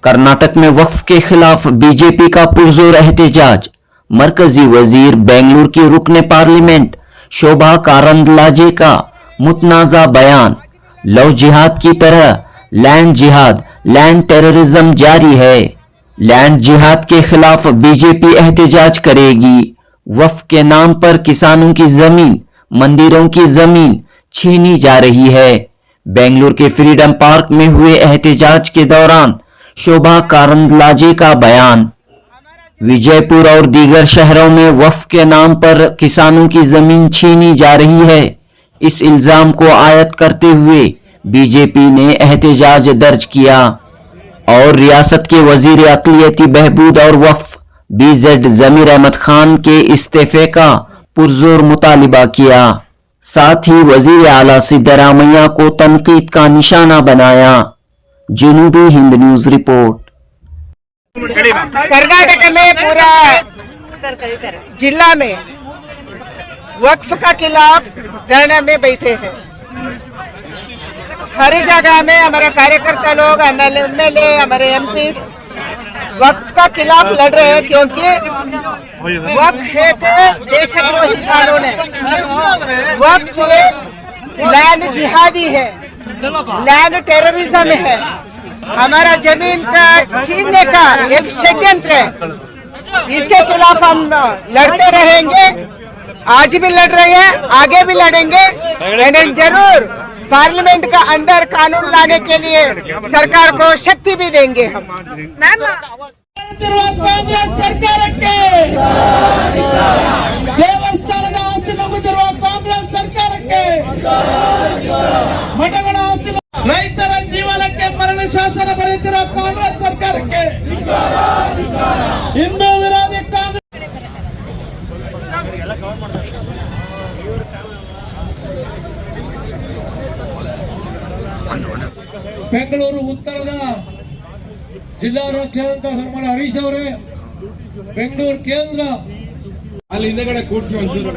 कर्नाटक में वक्फ के खिलाफ बीजेपी का पुरजोर एहतजाज। मरकजी वजीर बेंगलुरु की रुकने पार्लियामेंट शोभा कारंदलाजे का मुतनाज़ा बयान। लव जिहाद की तरह लैंड जिहाद, लैंड टेररिज्म जारी है। लैंड जिहाद के खिलाफ बीजेपी एहतजाज करेगी। वक्फ के नाम पर किसानों की जमीन, मंदिरों की जमीन छीनी जा रही है। बेंगलुरु के फ्रीडम पार्क में हुए एहतजाज के दौरान शोभा कारंदलाजे का बयान। विजयपुर और दीगर शहरों में वक्फ के नाम पर किसानों की जमीन छीनी जा रही है। इस इल्जाम को आयत करते हुए बीजेपी ने एहतजाज दर्ज किया और रियासत के वजीर अक़लियती बहबूद और वक्फ BZ जमीर अहमद खान के इस्तीफे का पुरजोर मुतालिबा किया। साथ ही वजीर आला सिद्धरामैया को तनकीद का निशाना बनाया। जनूबी हिंद न्यूज रिपोर्ट। कर्नाटक में पूरा जिला में वक्फ का खिलाफ धरने में बैठे हैं। हर जगह में हमारे कार्यकर्ता लोग, MLA, हमारे MP वक्फ का खिलाफ लड़ रहे हैं, क्योंकि वक्फ एक देशद्रोही कानून है। वक्फ लैंड जिहादी है, लैंड टेररिज्म है। हमारा जमीन का छीनने का एक षड्यंत्र है। इसके खिलाफ हम लड़ते रहेंगे। आज भी लड़ रहे हैं, आगे भी लड़ेंगे। जरूर पार्लियामेंट का अंदर कानून लाने के लिए सरकार को शक्ति भी देंगे हम। कांग्रेस ಸರ್ಕಾರಕ್ಕೆ ದೇವಸ್ಥಾನದ ಆಸ್ತಿ ನಂಬುತ್ತಿರುವ ಕಾಂಗ್ರೆಸ್ ಸರ್ಕಾರಕ್ಕೆ ಮಠಗಳ ಆಸ್ತಿ ರೈತರ ಜೀವನಕ್ಕೆ ಮರಣ ಶಾಸನ ಬರೆಯುತ್ತಿರುವ ಕಾಂಗ್ರೆಸ್ ಸರ್ಕಾರಕ್ಕೆ ಹಿಂದೂ ವಿರೋಧಿ ಕಾಂಗ್ರೆಸ್ ಬೆಂಗಳೂರು ಉತ್ತರದ ಜಿಲ್ಲಾಧ್ಯಕ್ಷ ಸನ್ಮಾನ್ಯ ಹರೀಶ್ ಅವರೇ, ಬೆಂಗಳೂರು ಕೇಂದ್ರ ಅಲ್ಲಿ ಹಿಂದೆಗಡೆ ಕೂಡಿಸಿ ಒಂಚೂರು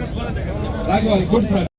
ರಾಘವ ಕೂಡಿಸಿ.